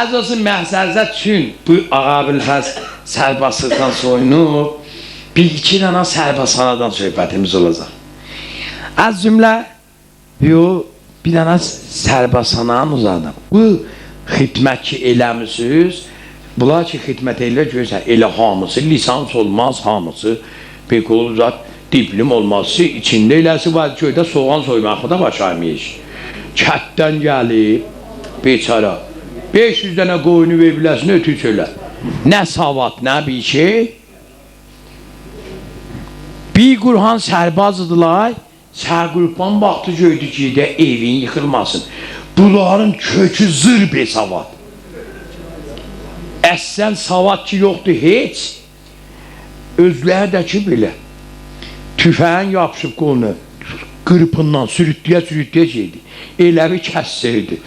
Az olsun məhsərzət üçün bu Ağabülfəz sərbaslıqdan soyunub, bir iki dana sərbasanadan söhbətimiz olacaq. Az cümlə, bir dana sərbasanan uzadım. Bu xidmət ki eləmişsiniz, bunlar ki xidmət elə görürsən, elə hamısı, lisans olmaz hamısı, pek olur zat, diplom olmazsa, içində eləsi var, köydə soğan soymaq da başlaymış. Kətdən gəlib, beçara, 500 dənə qoyunu verbiləsini ötü söylə. Nə savat, nə bir şey. Bir qurhan sərbazdılar, sərqurban vaxtı gördü ki, də evin yıxılmasın. Bunların kökü zır bir savat. Əslən savat ki yoxdur heç. Özləri də ki belə. Tüfəyin yapışıb qolunu, qırpından sürütləyə şeydi. Eləvi kəssirdi.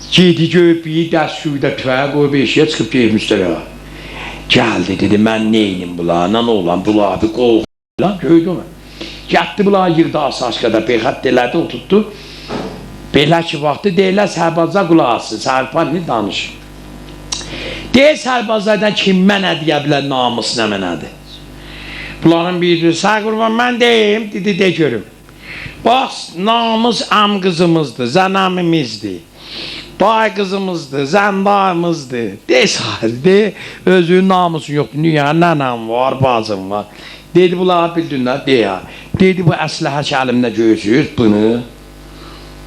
Gedi görüb bir dərs suyda tüfəyə qoyub eşiyə çıxıb gelmişlər ha. Gəldi dedi, mən neynim bunlarla olan, bunlar bir qol lan gördü mü? Gətdi bunlar yığdı asaşqada, beyxət delədi, oturtdu. Belə ki vaxtı deyirlər sərbaza qulaq asın, sərpanını danış. Deyir sərbazlardan kim mənə deyə bilər, namus nə mənədir? Bunların biri, sağ qurban mən deyim, dedi de görüm. Bax, namus am qızımızdır, zənəmimizdir. Day qızımızdır, zəndayımızdır. De sahildir, özünün namusun yoxdur. Dünya nənəm var, bacım var. Dedi bunlar bildinlər, deyə. Dedi bu əsləhə ki əlimdə görürsünüz bunu.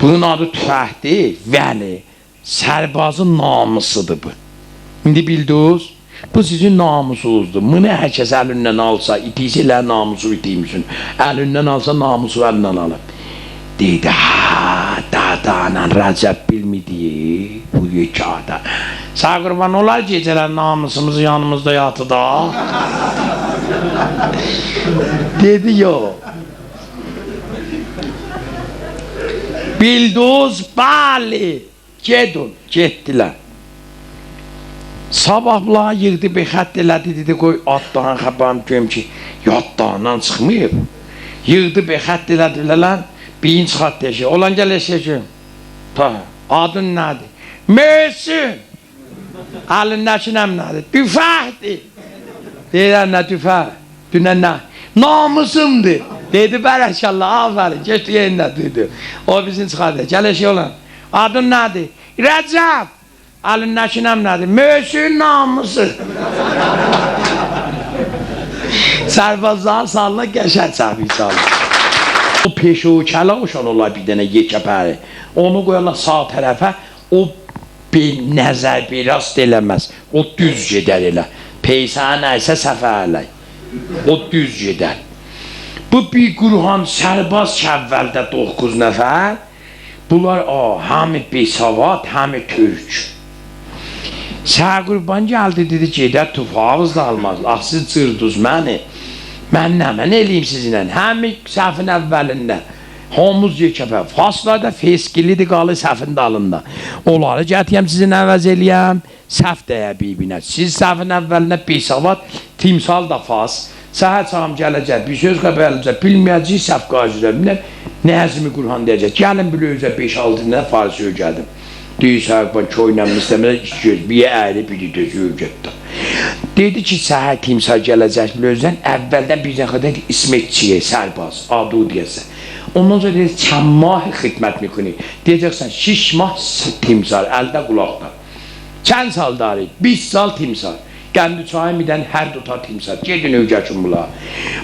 Bunun adı tüfəkdir, vəli. Sərbazın namusudur bu. İndi bildiniz, bu sizin namusunuzdur. Bunu hər kəs əlindən alsa, itirsə namusu itirmişsin. Əlindən alsa namusu əlindən alır. Dedi, dadanan Rəcəb bilmidi, bu yekada. Sağ qurban olar gecələr namusumuzu yanımızda yatı da. Dedi, yox. Bildiniz, bəli, gedin, getdilər. Sabahlar yığdı, bir xət elədi, dedi, qoy atdan xəbəm görüm ki, yaddandan çıxmayıb. Yığdı, bir xət elədi, bilələn. Birinci xat deyəcək, olan gəl eşəcəm. Adın nədir? Möhsün. Əlindəki nəm nədir? Tüfəkdir. Deyirlər nə tüfək? Dünən nə? Namusumdur. Dedi, bərəkəllah, afərin, geçdi yerində dedi. O bizim çıxardı, gəl eşək olan. Adın nədir? Rəcəb. Əlindəki nəm nədir? Möhsün namusu. Sərbazların salına qəşər çəbi salır. O peşəkələ uşan olar bir dənə yekəpəri. Onu qoyarlar sağ tərəfə, o bir nəzər bir rast eləməz. O düz gedər elə. Peysanə nəysə səfərlər. O düz gedər. Bu bir qurhan sərbaz ki əvvəldə 9 nəfər. Bunlar həmi besavad, həmi türk. Sağ qurban gəldi, dedi gedər tufağız da almaz. Siz cırdız məni. Mən nə, mən eləyim sizinlə, həmi səhvin əvvəlində, homuz yekəpə, faslarda feskilidir qalı səhvin dalında. Onları gətiyəm sizin əvəz eləyəm, səhv dəyə bibinə. Siz səhvin əvvəlində besavad, timsal da fas, səhər çağım gələcək, bir söz qəbələcək, bilməyəcək səhv qarşıda, nəzmi qurhan deyəcək, gəlin bir özə 5-6 nə farisi ögədim. Deyir səhəqban köynəmin istəmədə iki göz, bir əyri, biri dözü ögətdə. Dedi ki, səhər timsal gələcək bilözdən, əvvəldən bir qədər İsmetçiyə, sərbaz, adu deyəsən. Ondan sonra deyir, çəmmah xidmət mikuni. Deyəcəksən, 6 mah timsal, əldə qulaqda. Çən sal dari, 5 sal timsal. Qəndi çayı midən hər tutar timsal. Gedin ögəkin bunlar.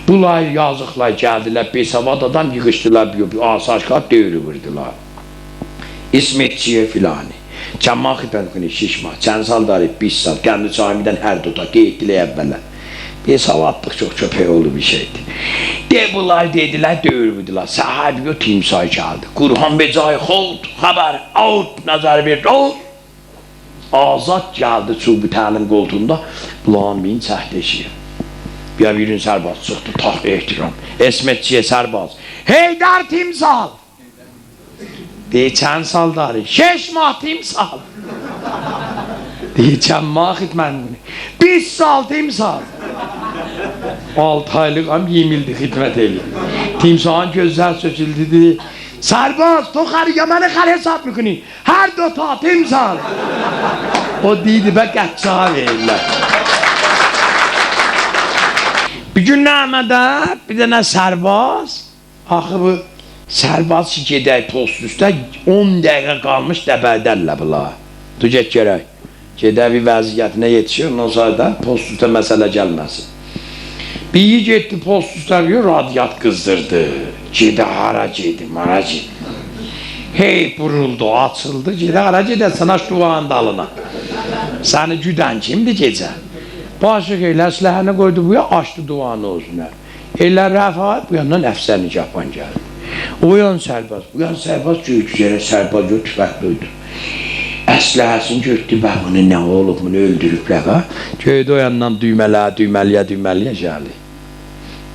Bunlar yazıqlar gəldilər, besavad adam yığışdılar, bir asaşqat dövrü vurdular. İsmetçiyə filanı. Çəmmah xidmət günü 6 mah, çən sal darib 5 sal, qəndi çayımdan hər tuta, qeyddilə əvvələ. Besavadlıq çox köpək oldu bir şeydir. Bunlar dedilər, dövürüdülər, sahibi o timsay gəldi. Qurhan becayı xod, xəbər, out, nəzər verdi, out. Azad gəldi çubu təlim qoltuğunda, bulan bin çəhdəşiyə. Birin sərbaz çıxdı, taxt ehtiram. İsmetçiyə sərbaz, Heydər timsal. Deyir, çən sal dari, 6 mah timsal. Deyir, çən mah xidmətini, 5 sal timsal. 6 aylıq am yemildi xidmət eləyir. Timsalın gözlər söküldü, dedi, sərbaz, to xəriqə mənə xər hesab mükünü, hər 2 ta timsal. O deydi bə qəçağa verirlər. Bir gün nəmədə bir dənə sərbaz, axı bu sərbaz ki gedək post üstə 10 dəqiqə qalmış dəbədərlə bunlar. Tu get görək. Gedək bir vəziyyətinə yetişir, ondan sonra da post üstə məsələ gəlməsin. Bir getdi post üstə bir radyat qızdırdı. Gedə hara gedi, mara gedi. Hey buruldu, açıldı, gedə hara gedəsən aç duvarın dalına. Səni güdən kimdir gecə? Başıq elə əsləhəni qoydu buya, açdı duvarın özünə. Elə rəfa, bu yandan əfsəni yapan gəldi. O yan sərbaz, bu yan sərbaz göğüzlərə sərbaz yox tüfəqliydi. Əsləhəsini götdü, bə bunu nə olub, bunu öldürüblər ha? Göydə o yandan düyməliyə gəlir.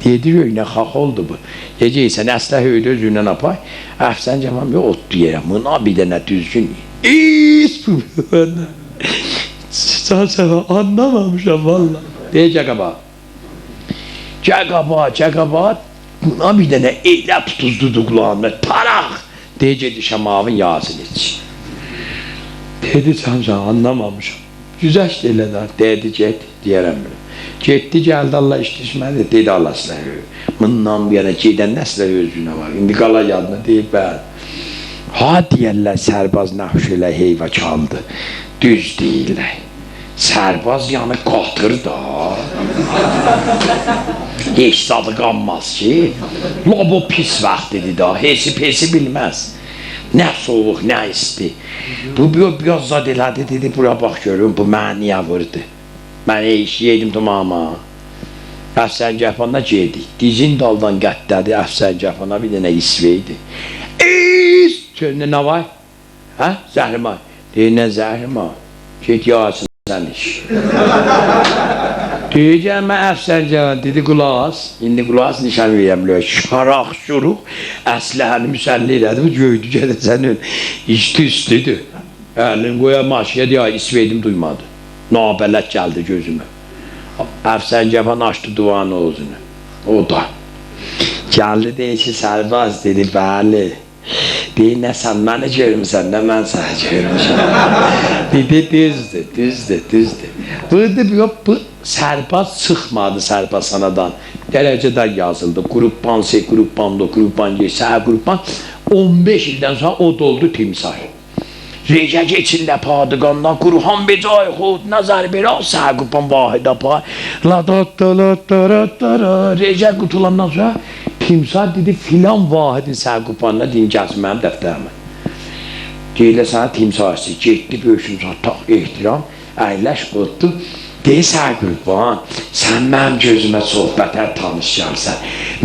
Dedi, nə xax oldu bu? Deyəcəksən, əsləh öydə özündən apay, əfsən cəmam yox, otdu yerəm, buna bir dənə düzgün. Bu bana. Səvə anlamamışam valla. Deyə cəqaba, buna bir dənə elə tutuzdudu qulağımda, taraq! Deyə gedişəm avın yazını için. Dedi Samsan anlamamışam. Güzəşt elədən. Dedi get deyərəm belə. Getdi gəldi Allah işləşmədi. Dedi Allah əsləh. Bundan bir yana gedən nəslə özünə var. İndi qala yadına deyib bəl. Ha deyərlər sərbaz nəxş elə heyva çaldı. Düz deyirlər. Sərbaz yanı qatır da. Heç tadı qanmaz ki. La bu pis vaxt dedi da. Hesi pesi bilməz. Nə soğuq, nə isti. Bu biraz zad elədi, dedi, bura bax görüm, bu mənə niyə vurdu? Mən iş yedim tamama. Əfsən Cəfana gedik. Dizin daldan qəttədi, Əfsən Cəfana bir dənə isveydi. Çölündə nə var? Hə? Zəhrimay. Deyir, nə zəhrimay? Get yağasın sən iş. Deyəcəm, mən Əfsən Cəfana, dedi, qulaq. İndi qulaq nişan verəm, şaraq şuruq, əsləhəni müsəlli elədim, göydü gədə sənin işdi üstüdür. Əlin qoya maşiyə deyə, isveydim duymadı. Nabələt gəldi gözümə. Əfsən Cəfan açdı duanı özünü. O da. Gəldi deyir ki, sərbaz dedi, bəli. Deyir, nə sən məni görmüsən, nə mən səni görmüşəm. Dedi, düzdür. Bu sərbaz çıxmadı sərbazanadan. Dərəcədən yazıldı. Qruppan C, qruppan D, qruppan G, səhə qruppan. 15 ildən sonra o doldu timsar. Rejə geçində padıqandan Qurhan becay xud nəzər belə səhə qruppan vahidə pay. Rejə qutulandan sonra timsar dedi filan vahidin səhə qruppanına deyin gəlsin mənim dəftərimə. Deyilə sənə timsar istəyir. Getdi böyüşün sonra tak ehtiram. Əyləş qutdu. Deyirsən qurban, sən mənim gözümə sohbətə tanış gəlsən,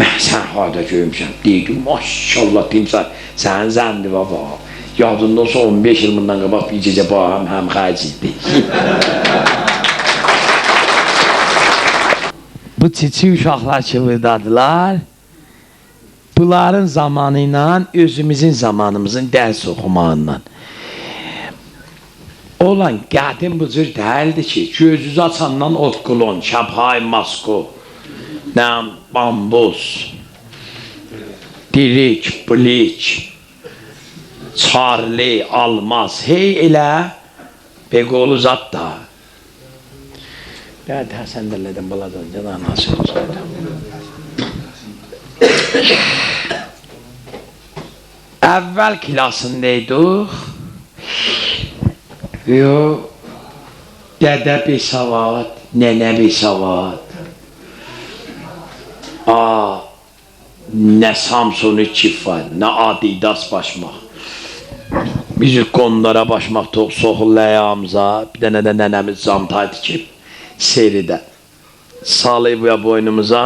mən sən harada görmüşəm. Deyir, maşallah timsar, sənin zəndiva var. Yadında olsa 15 il bundan qabaq bir gecə bağım həm xərciydi. Bu çiçi uşaqlar ki buradadılar, bunların zamanı ilə özümüzün zamanımızın dərs oxumağından. Olan qədim bu cür dəldi ki, gözünüzü açandan otkulon, şəbhay masko, nəm, bambus, dirik, blik, çarli, almaz, hey elə, beqolu zat da. Bəli, Həsən dəllədən baladan, canan nasıl olsaydı. Əvvəl klasındaydık. Yox, dədə bir savad, nənə bir savad. Nə Samsonu kifat, nə Adidas başmaq. Biz qonlara başmaq soxul ləyamıza, bir dənə də nənəmiz camtay tikib, seridə. Salıyıb ya boynumuza.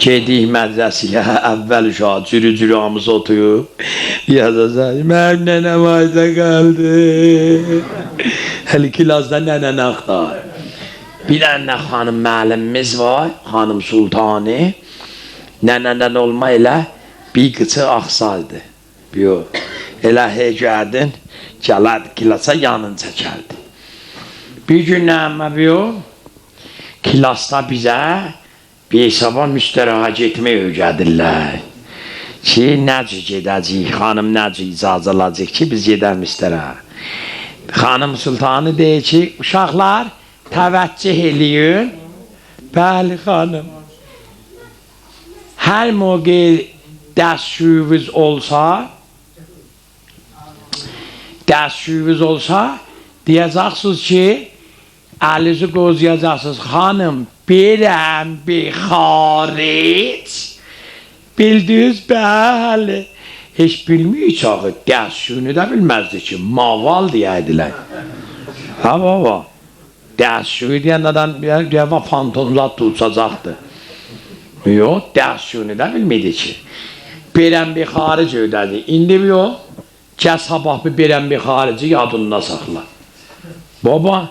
Gedik mədrəsiyə, əvvəl uşaq, cürü amız otuyub. Yazasın, mənim nənəm ayda qaldı. Həli kilasda nənən axtar. Bir dənə xanım müəllimimiz var, xanım Sultani. Nənəndən olma elə bir qıçı axsaldı. Elə hey gəldin, gələrdi kilasa yanın çəkərdi. Bir gün nəmə kilasda bizə bir sabah müstəraha getmək öyrədirlər. Ki, necə gedəcəyik, xanım necə icazə alacaq ki, biz gedər müstəraha. Xanım Sultanı deyir ki, uşaqlar təvəccüh eləyin. Bəli xanım. Hər موقع dəstşüyünüz olsa deyəcəksiniz ki, əlinizi qozuyacaqsınız. Xanım, birəm bir xaric. Bildiniz, bəli. Heç bilmiyor çağı, dəstşüyünü də bilməzdi ki, maval deyəydilər. Ha baba, dəstşüyü deyəndən deyəvə fantomzat tutacaqdı. Yox, dəstşüyünü də bilmiydi ki. Birəm bir xaric ödədi. İndi yox, gəl sabah bir birəm bir xarici yadında saxla. Baba,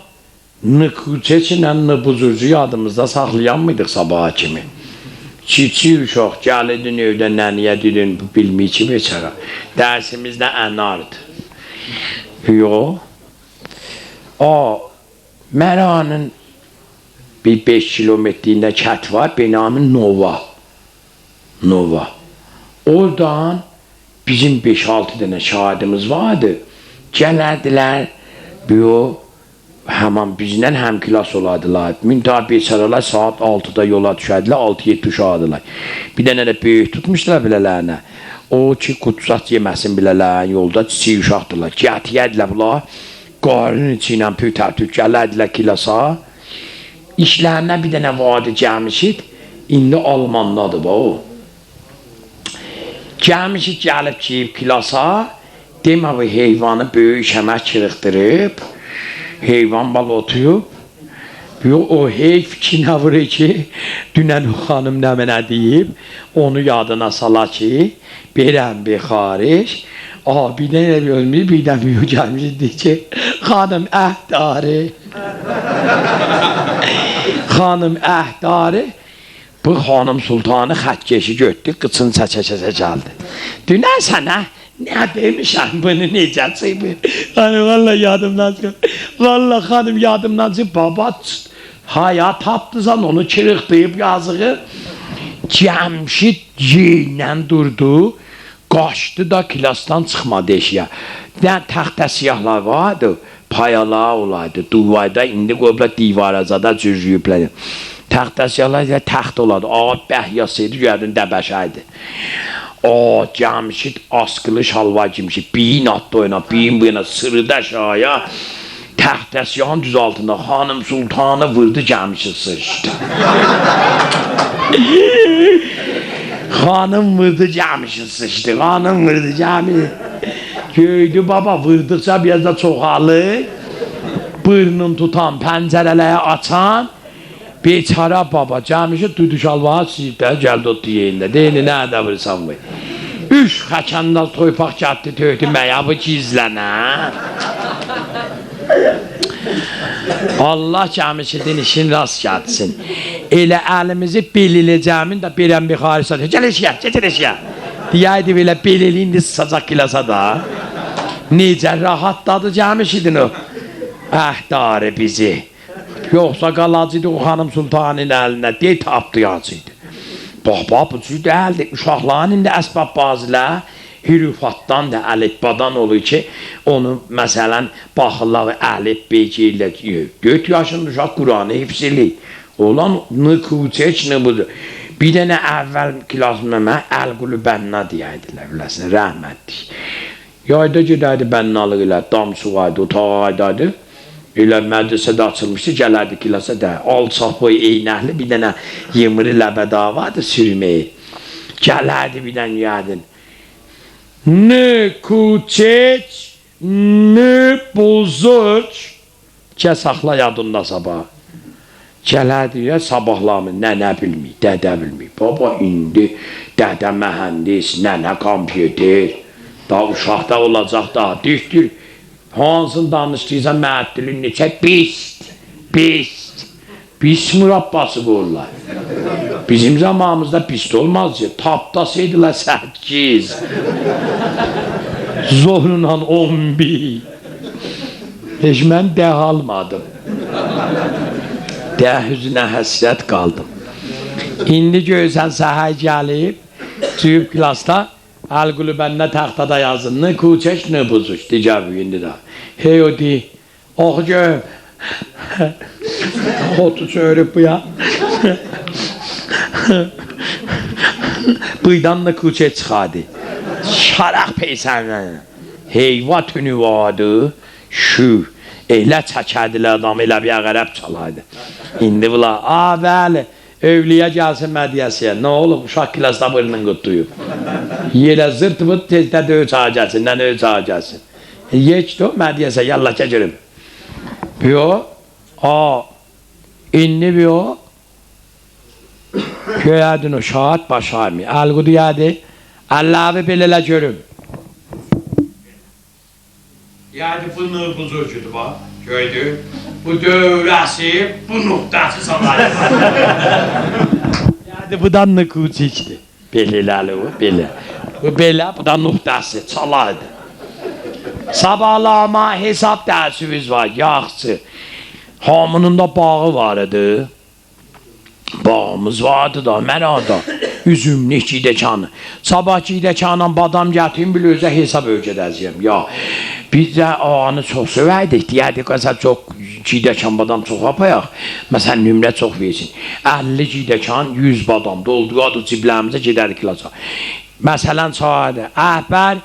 nıkuçeçlə nıbuzurcu yadımızda saxlayan mıydıq sabaha kimi? Çiçi uşaq, gəlidin evdə nəniyə dedin, bilmir ki, beçara. Dərsimizdə ənardı. Yox. Məranın bir 5 kilometrində kət var, benamın Nova. Oradan bizim 5-6 dənə şahidimiz vardı. Gələrdilər, həman bizdən həm kilas olardılar. Müntah beçaralar saat 6-da yola düşərdilər, 6-7 uşaqdılar. Bir dənə də böyük tutmuşdular bilələrinə. O ki, qutsat yeməsin bilələrin yolda çiçək uşaqdılar. Gətiyyədilər bunlar, qarının içi ilə pütərtük gələrdilər kilasa. İşlərinə bir dənə vaadi gəlmişid, indi Almandadır o. Gəlmişid, gəlib kiyib kilasa, demə bu heyvanı böyük şəmək çırıqdırıb, heyvan bal otuyub, o heyf ki nə vurur ki, dünən o xanım nə mənə deyib, onu yadına sala ki, birəm bir xaric, bir dənə ölmüyor, bir dənə büyük gəlmişdir deyir ki, xanım əhdarı, xanım əhdarı, bu xanım sultanı xətkeşi götdü, qıçını çəkə-çəkə gəldi. Dünən sənə nə demişəm bunu necəsi bu? Xanım valla yadımdan çıxıb. Valla xanım yadımdan çıxıb. Baba haya tapdısan onu çırıqlayıb yazığı. Cəmşid yeynən durdu. Qaçdı da kilasdan çıxmadı eşiyə. Təxtə siyahlar vardı. Payalar olaydı. Duvayda indi qoyublar divaracada cürüyüblər. Təxtə siyahlar təxt olardı. Bəhyasıydı, gördün dəbəşəydi. Cəmşid askılı şalvar giymişdi, beyin atdı oyuna, beyin bu yana, sırıdı aşağıya, təxtəsiyan düz altında xanım sultanı vurdu, Cəmşid sıçdı. Xanım vurdu, Cəmşid sıçdı, xanım vurdu, Cəmşid. Göydü baba, vurduqca biraz da çoxalır, burnunu tutan, pəncərələri açan, beçara baba, Cəmşid duydu şalvağı siyibdə, gəldi otdu yerində, deyini nədə vursan bu? 3 xəkəndal toypaq gətdi, töydü məyabı gizlənə. Allah Cəmşidin işin rast gəlsin. Elə əlimizi beliləcəmin də birəm bir xaric satıyor. Gəl eşiyə, gətir eşiyə. Deyəydi belə belili indi sıcaq kilasa da. Necə rahatladı Cəmşidin o. Əhdarı bizi. Yoxsa qalacıydı o xanım sultanın əlinə, deyə tapdıyacıydı. Baba, bu cür dəldir. Uşaqların indi əsbab bazılar hürufatdan da, əlifbadan olur ki, onu məsələn, baxırlar əlif beyciylə 4 yaşında uşaq Quranı hifzilik. Olan nıkuçeç budur. Bir dənə əvvəl klasməmə əl-qulu bənna deyəydilər, biləsin, rəhmətlik. Yayda gedəydi bənnalı ilə, dam suğaydı, otağaydaydı. Elə mədrəsədə açılmışdı, gələrdi kilasa da, alçaq boy eynəkli bir dənə yımırı ləbəda vardı sürməyi. Gələrdi bir dənə yədin. Ne kuçeç, ne bozurç. Gəl saxla yadında sabah. Gələrdi ya sabahlamı, nənə bilmir, dədə bilmir. Baba indi dədə mühəndis, nənə kompüter. Da uşaqda olacaq da, düzdür. Hansın danışdıysa məəddilin neçə pis murabbası qoyurlar. Bizim zamanımızda pis olmaz ya, tapdasıydılar 8, zorla 11. Heç mən dəh almadım. Dəh üzünə həsrət qaldım. İndi görsən səhər gəlib, cüyüb klasda, Əl-qulu bəndə taxtada yazın, nə kuçək, nə buzuş, digər indi də. Hey o di, oxu gör. Otu çörüb bu ya. Bıydan da kuçək çıxadı. Şaraq peysəndən. Heyva tünü vardı, şu. Elə çəkədilər adam, elə bir əqərəb çalaydı. İndi bunlar, bəli, övliyə gəlsin mədiyəsiyə. Nə olub, uşaq kilasda bırının qutduyub. Yerə zırt vırt tezdə döy çağa gəlsin, nə döy çağa gəlsin. Yekdi o mədiyəsə, yallah keçirim. Biyo, indi biyo, göyədin o şahat başaymi. Əl-qudu yədi, Allah'ı belələ görüm. Yani bu nıbızıcıdır bak, gördün. Bu dövrəsi, bu nöqtəsi salayır. Yani bu da nıqıcıqdır. Belələri o, belə. Bu belə, bu da nöqtəsi, salaydı. Sabahlama hesab dərsimiz var, yaxçı. Hamının da bağı var idi. Bağımız vardı da, mənada. Üzümlü cidəkanı. Sabah cidəkanla badam gətirim, bir özə hesab ögədəcəyəm. Ya, biz də ağanı çox sövəydik, deyərdik, məsələn, çox cidəkan badam çox apayaq. Məsələn, nümrə çox versin. 50 cidəkan, 100 badam, dolduğu adı ciblərimizə gedərik kilasa. Məsələn, çağırdı, əhbər,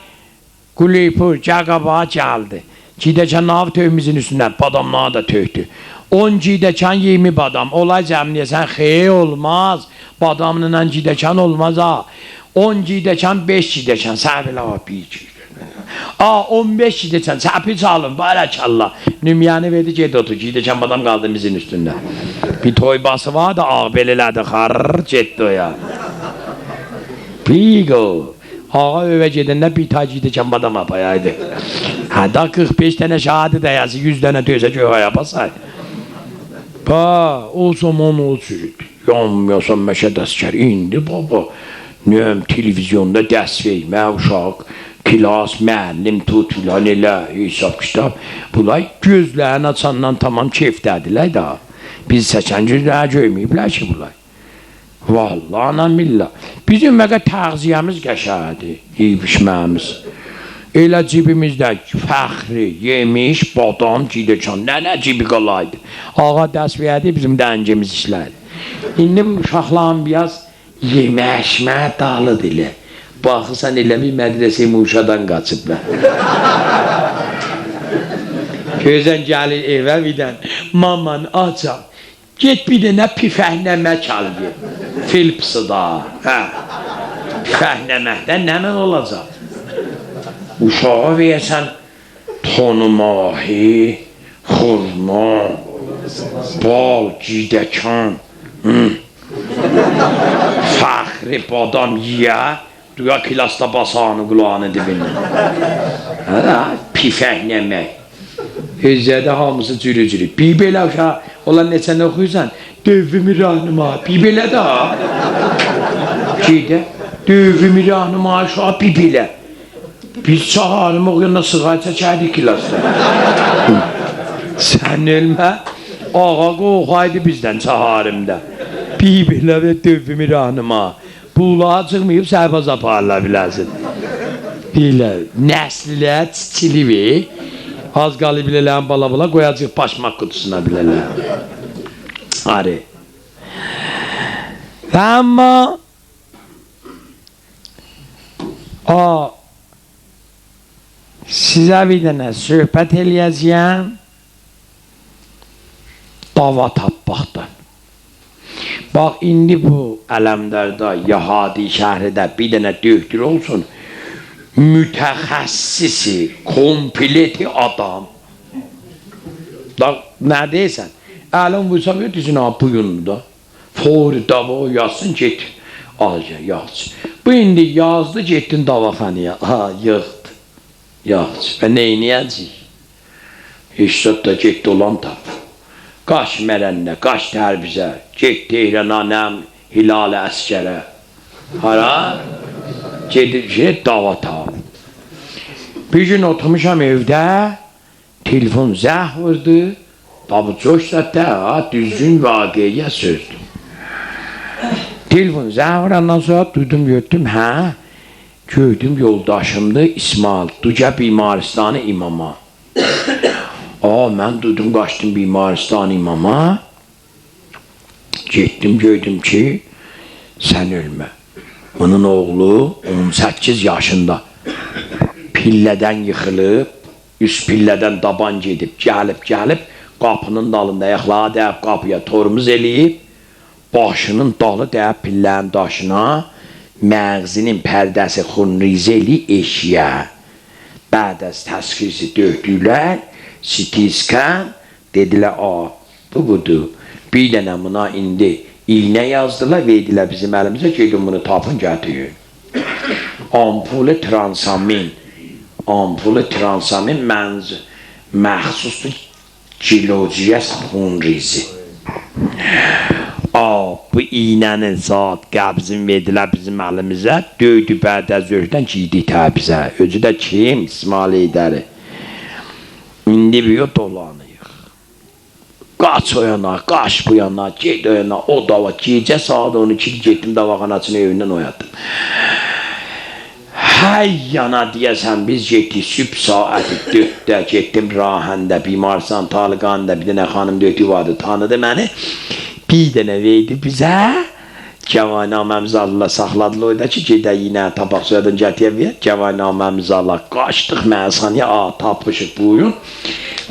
Quleypur, Gəqaba gəldi. Cidəkan nav tövmüzün üstündən, badamlar da töydü. 10 cidəkan 20 badam, olay cəmliyəsən, xeyr olmaz. Badamla cidəkan olmaz ha. 10 cidəkan 5 cidəkan, səhvilə var 1 cidəkan. 15 cidəkan, çəpi çalın, bərəkallah. Nümyanı verdi, ged otur, cidəkan badam qaldı bizim üstündə. Bir toybası var da, ağ belələrdə xarrrr, getdi o ya. Piqo. Ağa övə gedəndə bir tay cidəkan badam apayaydı. Hədə 45 dənə şahadı dəyəsi, 100 dənə döysə göğə yapasaydı. O zaman o cürdü. Yanmıyorsan məşə dəskər. İndi baba, nöyəm, televizyonda dərs vermə, uşaq, kilas, müəllim, tut filan elə, hesab kitab. Bunlar gözlərini açandan tamam keyfdədirlər da. Biz səçən gözləri göyməyiblər ki, bunlar. Vallahi, anam billah. Bizim məqə təğziyəmiz qəşədi, yiyib-içməyimiz. Elə cibimizdə fəxri, yemiş, badam, cidəkan, nənə cibi qalaydı. Ağa dərs verdi, bizim dəncimiz işlərdi. İndi bu uşaqların biraz yemək-əşmə dağlıdır elə. Baxırsan elə bir mədrəsə-i Muşadan qaçıblar. Gözən gəlir evə birdən, maman açam, get bir dənə pifəhnəmə çalgı. Filpsı da, pifəhnəməkdən nəmən olacaq? Uşağa versən tonu mahi, xurma, bal, cidəkan, fəxri badam yiyə, duya kilasda basağını qulağını dibini. Pifəhnəmək. Özədə hamısı cürü-cürü. Bir belə uşaq, olan neçən oxuyursan, dövvümü rahnıma, bir belə də ha. Şeydə, dövvümü rahnıma, uşaq, bir belə. Biz çağırım oğluna sığay çəkərdik kilasda. Sən ölmə, ağa qoğaydı bizdən çağırımda. Bir belə və dövvümü rahnıma. Buğlağa çıxmayıb səhbaz aparla biləsin. Belə, nəslilər çiçili və az qalı bilələn bala-bala qoyacaq başmaq qutusuna bilələn. Arı. Amma sizə bir dənə söhbət eləyəcəyəm dava tapmaqdan. Bax, indi bu Ələmdarda, Yahadi şəhridə bir dənə döktür olsun, mütəxəssisi, kompleti adam. Nə deyəsən? Ələm vursa verdirsin, buyurun da. Fori dava yazsın, get. Alca, yazsın. Bu indi yazdı, getdin davaxanıya. Yığdı. Yaxşı, və neyniyəcək? Hüsrət da getdi olan tap. Qaş mərənnə, qaş tərbizə, get Tehrana, nəm, hilalə əskərə. Hara? Gedir, dava tap. Bir gün oturmuşam evdə, telefon zəh vurdu, tabi coş zətdə, düzgün vaqiyə sözdür. Telefon zəh vurandan sonra duydum, gördüm, Gördüm yoldaşımdı İsmail. Duca bimaristanı imama. Mən dudum qaçdım bimaristanı imama. Getdim gördüm ki sen ölme. Bunun oğlu 18 yaşında. Pillədən yıxılıb, üst pillədən dabanc edib, gəlib, qapının dalında ayaqlağı dəyib qapıya tormuz eləyib, başının dalı dəyib pillənin daşına, məğzinin pərdəsi xunrizə eləyib eşiyə. Bəd-əz təşxisi döydülər, sitiskan, dedilər, bu budur. Bir dənə buna indi iğnə yazdılar, verdilər bizim əlimizə, gedin bunu tapın gətirin. Ampulü transamin. Ampulü transamin məxsusdur kilociyə xunrizi. Bu iğnənin saat qəbzin verdilər bizim əlimizə, döydü bəd-əz döyddən giydi təbizə. Özü də kim? İsmail Heydəri. İndi bir dolanıyıq. Qaç o yana, qaç bu yana, ged o yana, o dava, gecə saat 12 getdim davaxanasının evindən oyadım. Hay yana deyəsən biz getdik sübh saati 4-də getdim Rahəndə, bimarsan, Talıqanda bir dənə xanım döydü vardı, tanıdı məni. Bir dənə verdi bizə, Kəvaynaməmizi Allah saxladılar orada ki, gedək yine tabaq soyadın gətiyə ver, Kəvaynaməmizi Allah qaçdıq mənzxanıya, tapmışıq buyurun.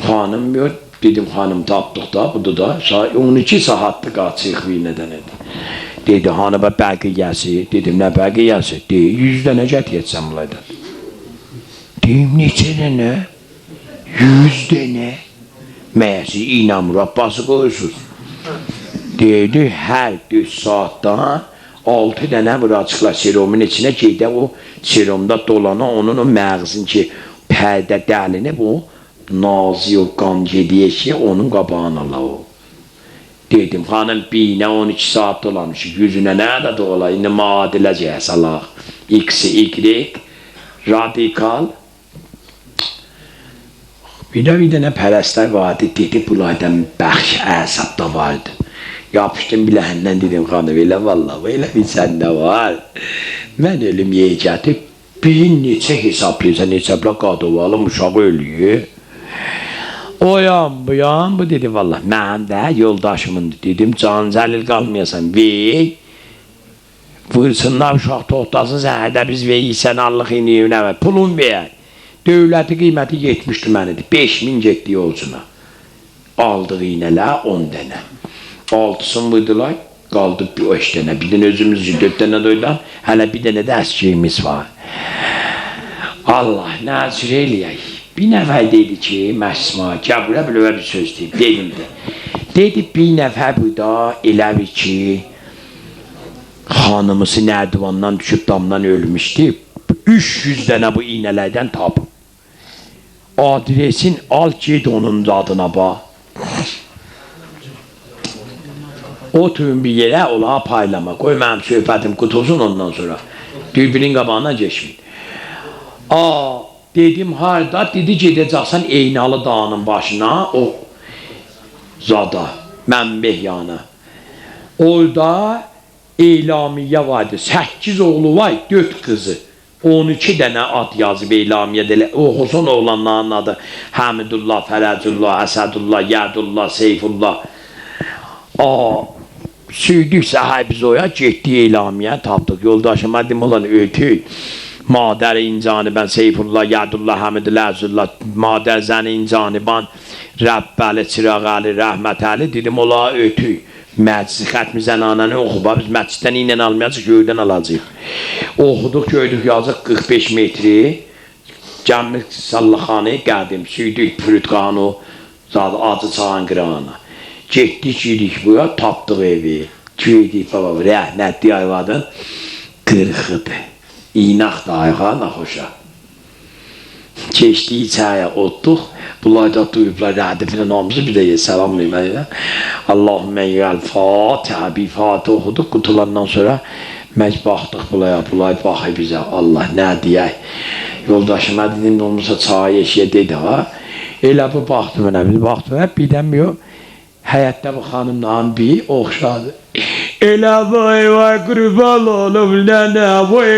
Xanım diyor, dedim xanım tapdıq da, budur da, 12 saatlı qaçıyıq vinədən edir. Dedi, hanıba bəqiyyəsi, dedim, nə bəqiyyəsi? Deyir, 100 dənə gətirəcəm bulaydan. Deyim, neçə dənə? 100 dənə. Məyəsi, inamur, abbası qoyursuz. Dedi, hər 4 saatdan 6 dənə vıracıqla serumun içinə gedə o serumda dolana onun o məğzin ki, pərdə dəlinib o nazi o qan gediyə ki, onun qabağına ala o. Dedim, xanım binə 12 saat dolanmışıq, yüzünə nə də dola, indi madiləcək salaq. X, Y, radikal. Bir dənə pərəstlər vardı, dedi, bulaydan bəxş əsab da vardı. Yapışdım biləhindən dedim, xanım, elə vallahi, elə bir səndə var. Mən ölüm yeyəcətib, bir neçə hesablayırsan, hesabla qadovalım, uşağı ölüyor. O yan, bu dedi, vallahi, mən də yoldaşımındır, dedim, can zəlil qalmayasan, vey, vırsınlar uşaq toxtasın, səhədə biz veysən, allıq iniyinə və pulun vey. Dövləti qiyməti 70 tümənidir, 5000 getdi yolcuna. Aldıq iynələr 10 dənə. 6'sını vurdular, qaldı 5 dənə, bir dənə özümüz 4 dənə doydan, hələ bir dənə də əskiyimiz var. Allah, nəzir eləyək. Bir nəfər dedi ki, məsma, gəbürə bilövə bir söz deyib, dedim də. Dedi, bir nəfər burada elə bir ki, xanımısı nərdivandan düşüb damdan ölmüşdü, 300 dənə bu iynələrdən tapıb. Adresin al, ged onun adına bax. Oturun bir yerə, olağa paylama, qoy mənim söhbətim qutulsun ondan sonra. Dürbünün qabağına geçmeyin. Dedim, harada? Dedi, gedəcəksən Eynalı dağının başına, o zada, mənbeh yana. Orada eylamiyə vardı, 8 oğlu var, 4 qızı. 12 dənə ad yazıb eylamiyyədə, oxusun oğlanların adı, Həmidullah, Fərəcullah, Əsədullah, Yədullah, Seyfullah. Süydük səhər biz oya, getdik eylamiyə, tapdıq. Yoldaşıma dedim, olan ötük. Madər İncaniban, Seyfullah, Yədullah, Həmidullah, Əzullah, Madər Zəni İncaniban, Rəbbəli, Çırağəli, Rəhmətəli, dedim, ola ötük. Məclisi xətmi zənanəni oxuba, biz məclisdən ilə almayacaq, göydən alacaq. Oxuduq, göydük, yazıq 45 metri, Cəmmi Sallaxanı qədim, süydük, Pürütqanı, acı çağın qırağına. Getdik, gidik buya, tapdıq evi, göydik, baba, rəhnətli ayvadın, 40'ıdır. İynaq da ayğa, naxoşa. Keçdik içəyə, otduq, bunlar da duyublar, rədifinin namızı bir də səlamlayım. Allahümmə yəl Fatihə, bir Fatihə oxuduq, qutulandan sonra məcb baxdıq bunlar baxı bizə, Allah nə deyək. Yoldaşıma dedim, olmasa çay eşiyə dedi, elə bu baxdı mənə, bir baxdı, birdən bir həyətdə bu xanımla bir oxşadı. Elə vay vay qurban olum nənə vay.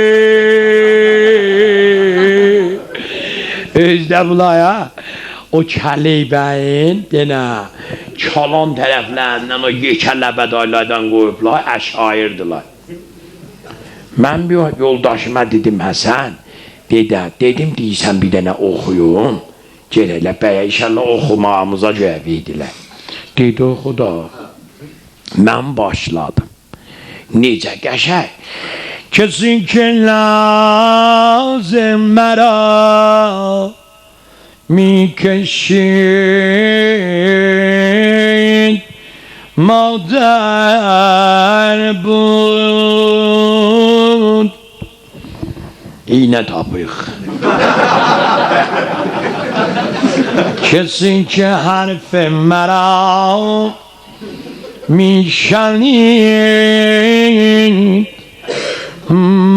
Özdə bulaya o Kəleybəyin denə çalan tərəflərindən o yekə ləbədaylardan qoyublar, əşairdirlər. Mən bir yoldaşıma dedim, Həsən, dedim deyirsən bir dənə oxuyun. Gələlə bəyə inşallah oxumağımıza cəviydilər. Dedi oxu da. Mən başladım. Necə qəşəng. Kesin ki lazım mərə mikəşin mağdər bud. İynə tapıyıq. Kesin ki harfi mərə میشنید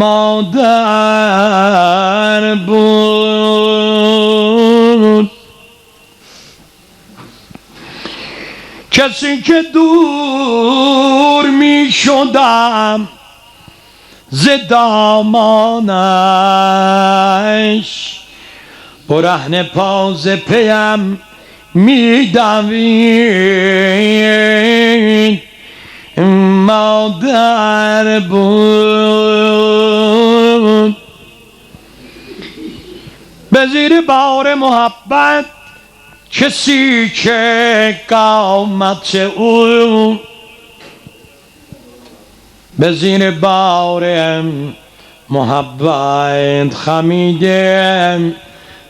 مادر بود کسی که دور می شدم ز دامانش برهنه پاز پیم میدوید مادر بود به زیر بار محبت کسی که قامت او به زیر بار محبت خمیده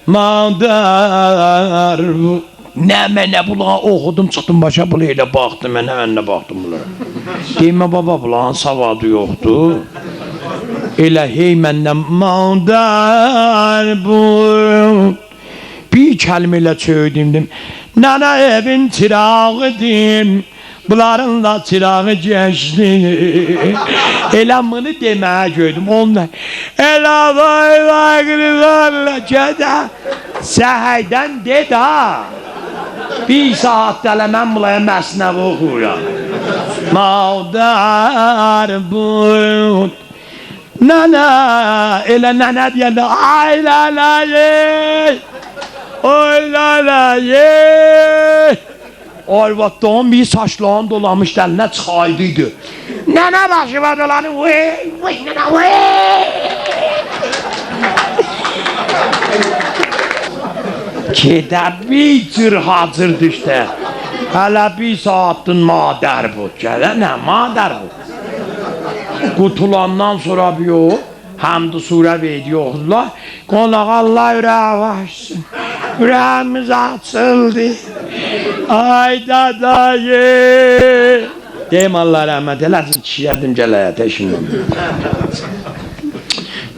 مادر بود. Nə bula oxudum, çıxdım başa bula elə baxdım, mən nə baxdım bunlara. Deyimə baba bulanın savadı yoxdur. Elə hey məndən madər bu. Bir kəlmə ilə çöydüm. Nənə evin çırağıdır, bunlarınla çırağı geçdi. Elə bunu deməyə gördüm. Onunla elə vay vay qırıqlarla gədə səhəydən ded ha. Bir saat dələ mən bulaya məsnəv oxuyam. Mağdər bud. Nənə, elə nənə deyəndə ay nənə yey. Oy nənə yey. Arvaddan bir saçlarını dolamış dəlinə çıxaydıydı. Nənə başıma dolanı vey, vey nənə vey. Gedər bir cır hazır düşdə. Hələ bir saatin madər bu. Gələ nə madər bu? Qutulandan sonra bir yox, həmd-i surə verdi oxudular. Qonaq Allah ürəyə başsın. Ürəyimiz açıldı. Ay dadayı. Deyim Allah rəhmət eləsin, kişiyərdim gələyə şimdi.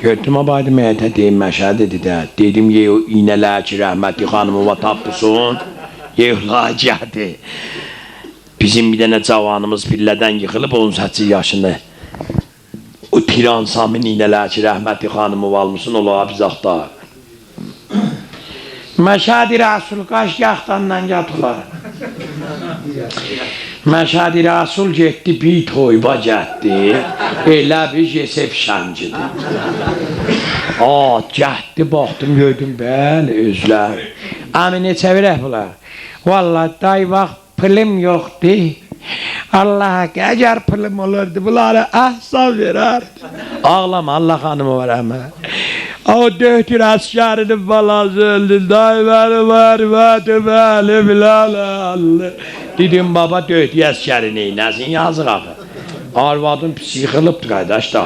Gördüm abaydım həyətə deyim məşəd dedi də. Dedim ye o iynələr ki rəhmətli xanımıma tapdısın. Yevla gəldi. Bizim bir dənə cavanımız pillədən yıxılıb 18 yaşında. O tiransamın iynələr ki rəhmətli xanımı almışsın ola biz axtar. Məşəd-i Rəsul qaç yaxdandan gətular. Məşəd-i Rəsul getdi bir toyba getdi. Elə bir Yesef şəncidir. Getdi baxdım gördüm bəli özlər. Əmi neçə verək bunlar? Vallahi day vaxt pılım yoxdur. Allah əgər pılım olurdu bunları əhsan verərdi. Ağlama Allah xanımı var əmə. O döhtür əsgərinin balası öldü. Day bəli bəli bilalı. Dedim baba döhtü əsgərini nəsin yazıq axı. Arvadın pis yıxılıbdı qardaş da.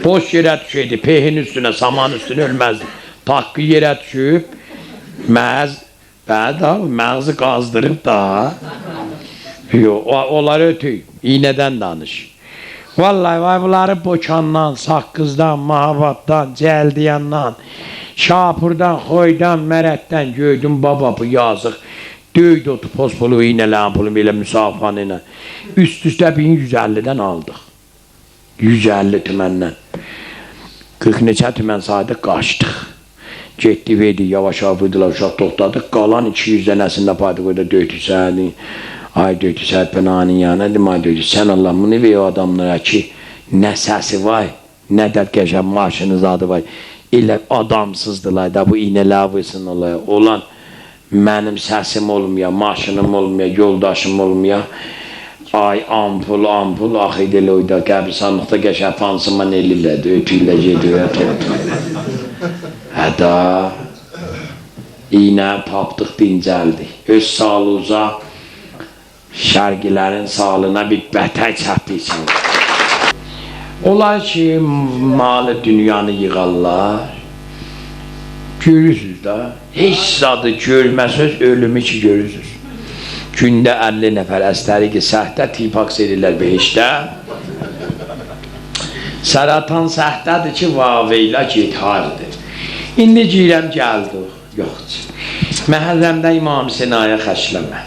Boş yerə düşeydi, pehin üstünə, saman üstünə ölməzdi. Taqqı yerə düşüb, məğzi qazdırıb da. Onları ötüy, iynədən danış. Vallahi vay bunları boçandan, saqqızdan, mahavatdan, cəldiyandan, şapurdan, xoydan, mərətdən gördüm baba bu yazıq. Döydü otu pospolu iynələrin pulu belə müsafanı ilə. Üst-üstə 1150-dən aldıq. 150 tüməndən. 40 neçə tümən saydı qaçdıq. Getdi verdi, yavaş avırdılar, uşaq toxtadıq. Qalan 200 dənəsində paydı qoyda döydü səni. Ay dedi Sərpənanın yanına dedim, dedi sen Allah bunu ver o adamlara ki ne səsi var, ne de geçen maaşınız adı var. İlə adamsızdılar da bu iğneler vursun olan benim səsim olmuyor, maaşınım olmuyor, yoldaşım olmuyor. Ay ampul axı edilə oyda qəbristanlıqda geçen pansuman elirlədi, ötüylə gediyor. Həda iğne tapdıq dincəldi. Öz sağlığıza şərqilərin sağlığına bir bətər çəpdirsin. Onlar ki malı dünyanı yığarlar. Görürsünüz da. Heç zadı görməsiniz, ölümü ki görürsünüz. Gündə 50 nəfər əstəriqi səhdə tipaks edirlər beşdə. Səratan səhdədir ki, vaveylə gethardır. İndi girəm gəldik. Yox. Məhəlləmdə İmam Sinaya xəşləmə.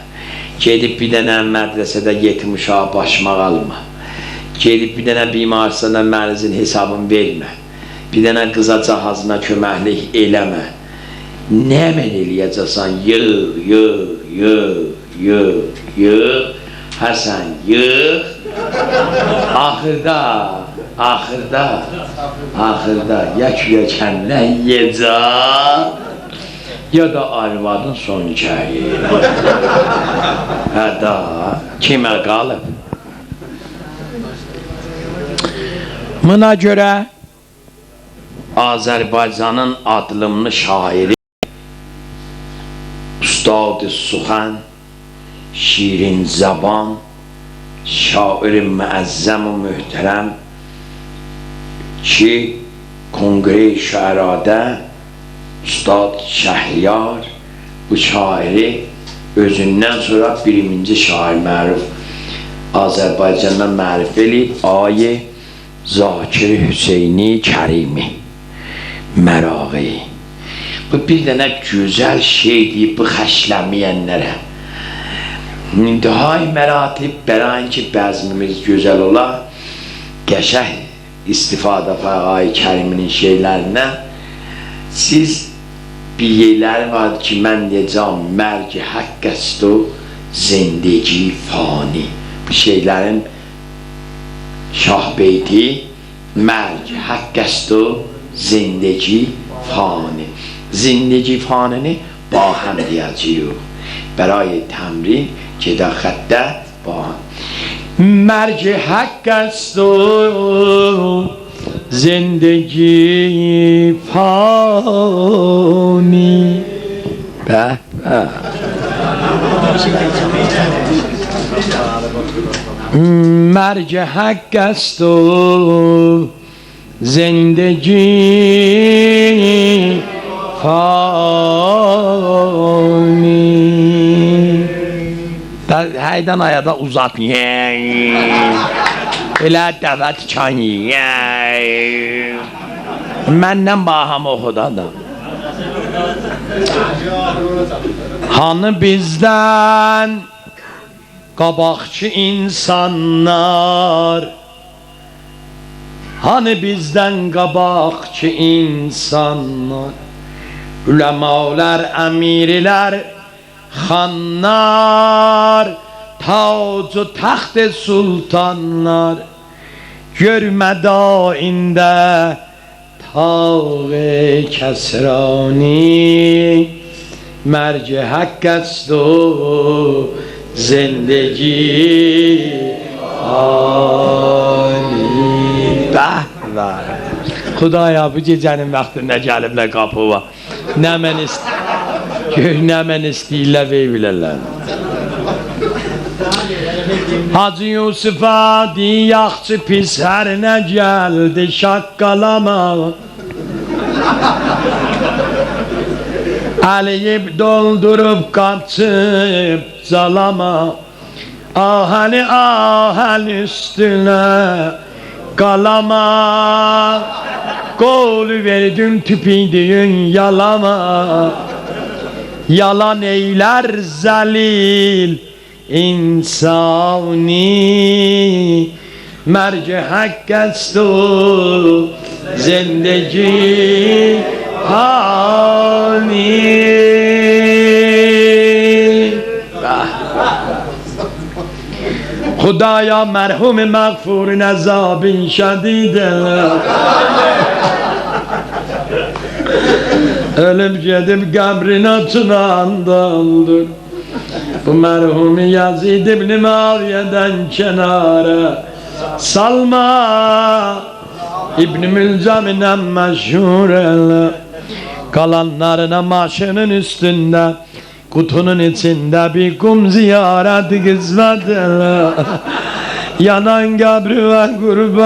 Gedib bir dənə mədrəsədə yetim uşağı başmaq alma. Gedib bir dənə bimarsana mənizin hesabını vermə. Bir dənə qıza cahazına köməklik eləmə. Nə mən eləyəcəksən? Yığ. Həsən, yığ. Axırda ya kürəkəndən yeyəcək, ya da arvadın son kəyi. Həda, kimə qalıb? Buna görə Azərbaycanın adlımlı şairi Ustad-ı Suxan, şirin zaban, şair-i müəzzəm-ı mühtərəm ki Kongre-i Şəərada Ustad Şəhriyar bu şairi özündən sonra birinci şair məruf Azərbaycandan məruf eləyib Ayi Zakir Hüseyni Kərimi Məraqi. Bu bir dənə gözəl şeydir bu xəşləməyənlərə. İntihai məratib bərayin ki bəzmimiz gözəl ola, qəşəh istifadə Ayi Kəriminin şeylərindən siz bir yerləri vardır ki mən deyəcəm mərci haqq است و زندگی fani. Bu şeylərin Şah beyti merc hak است و زندگی fani. زندگی fanini با هم deyəcəyik. برای تمرین که در خطه با هم مرج حق است و زندگی فانی. به مرج حق است و زندگی fani. Həydən ayada uzat. Elə dəvət çan. Məndən baham oxudadır. Hanı bizdən qabaqçı insanlar, hani bizdən qabaqçı insanlar, üləmalar, əmirlər, xanlar, tac-ı taxt-ı sultanlar, görmədə ində tağ-ı kəsrani. مرج حق است و زندگی فانی. به خدایا bu gecənin vaxtında gəliblər qapıva. Nə mən istəyirlər vermirlər. Hacı Yusuf'a diyaqçı pis hər nə gəldi şaqqalama. Aleyip doldurup kaçıp zalama. Ahali ahal üstüne kalama. Kol verdin tüpüydün yalama. Yalan eyler zalil insani. Merci hak است و زندگی فانی. خدایا مرحوم مغفور عذاب شدید ölüp gidip kabrine atılandandır. Bu merhum Yazid İbni Muaviye'den kenara salma. İbn-i Mülcam'ine meşhur ele. Kalanlarına maşının üstünde, kutunun içinde bir kum ziyareti kısmet ele. Yanan kabri ve kurban.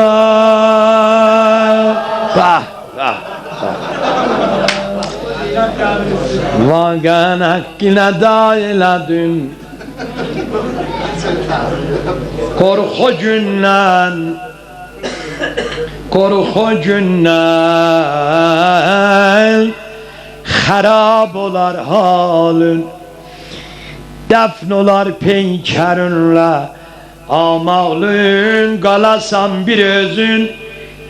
Bah bah bah. Vagan hakkine dailedün korku günden harab olar halın defn olar peykerinle amalın kalasan bir özün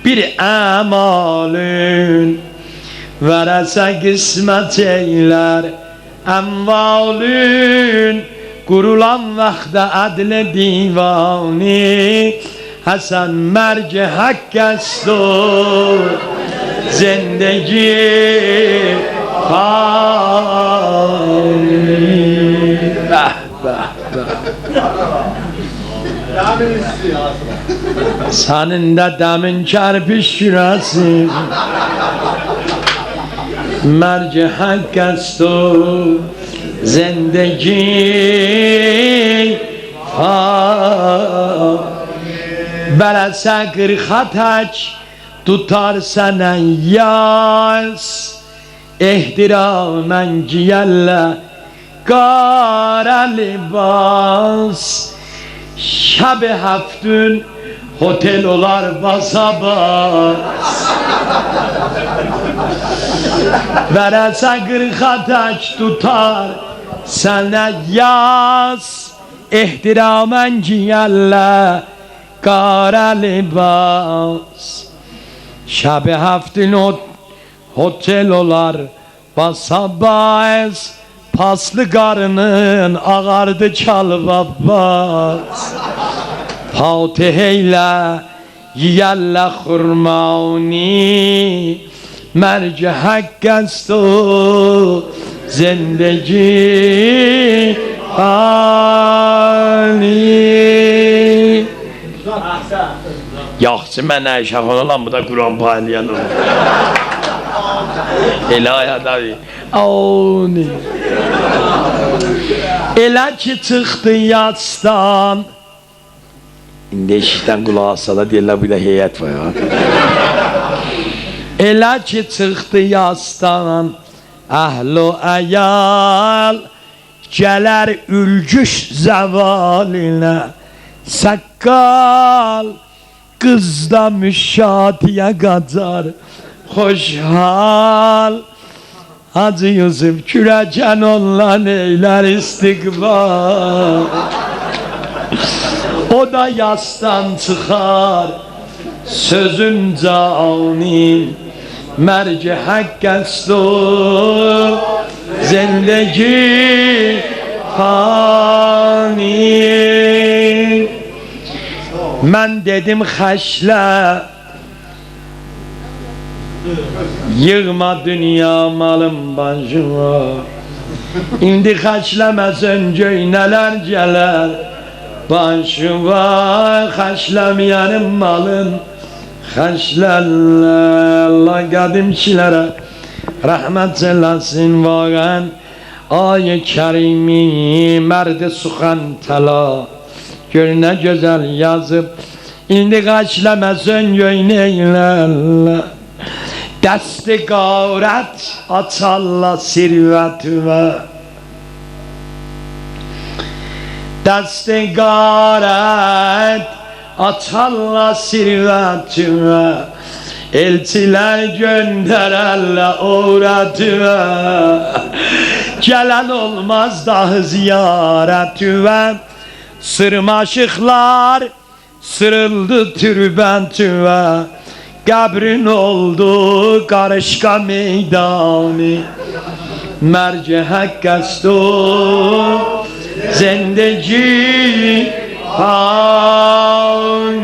bir emalın verese kısmet eyler emvalün kurulan vakte adle divani Hasan merci hakkestur zindegi fani bah bah bah senin de demin çarpış şurası merci hakkestur zindegi fani Belese kırkataç tutar sana yaz İhtiramen ciyelle kara libas Şab-ı haftün hotel olar basa bas Belese kırkataç tutar sana yaz İhtiramen ciyelle kara libas Şab-ı haftin hotel olar basabaz paslı karının ağardı çalvabaz Fatiheyle yiyelle hurmani merci hakkestu zindegi hani Yaxşı mənə şəxon olan bu da Quran paylayan olur. Elaya davi. Auni. Elə ki çıxdı yatsdan. İndi eşikdən qulaq assalar deyirlər bu da heyət var ya. Elə ki çıxdı yatsdan. Əhlu əyal gələr ülgüş zəvalinə. Sakkal kızda müşatiye kadar hoşhal Hacı Yusuf kürecen onla neyler istikbal O da yastan çıkar sözün cani Merci hakkestu zindegi fani Ben dedim haşla yığma dünya malım başıma İndi haşlemez önce neler geler başıma Haşlamayanım malın haşlerle Allah kadimçilere rahmet eylesin vagan Ay-ı kerimi merdi sukan tala Gör ne güzel yazıp İndi kaçlemezsen göyneylerle Desti gavret açarla sirvetüme Desti gavret açarla sirvetüme Elçiler göndererle uğratüme Gelen olmaz daha ziyaretüme Sırmaşıklar sırıldı türbentüme Kabrin oldu karışka meydanı Merci hakkestu zindegi fani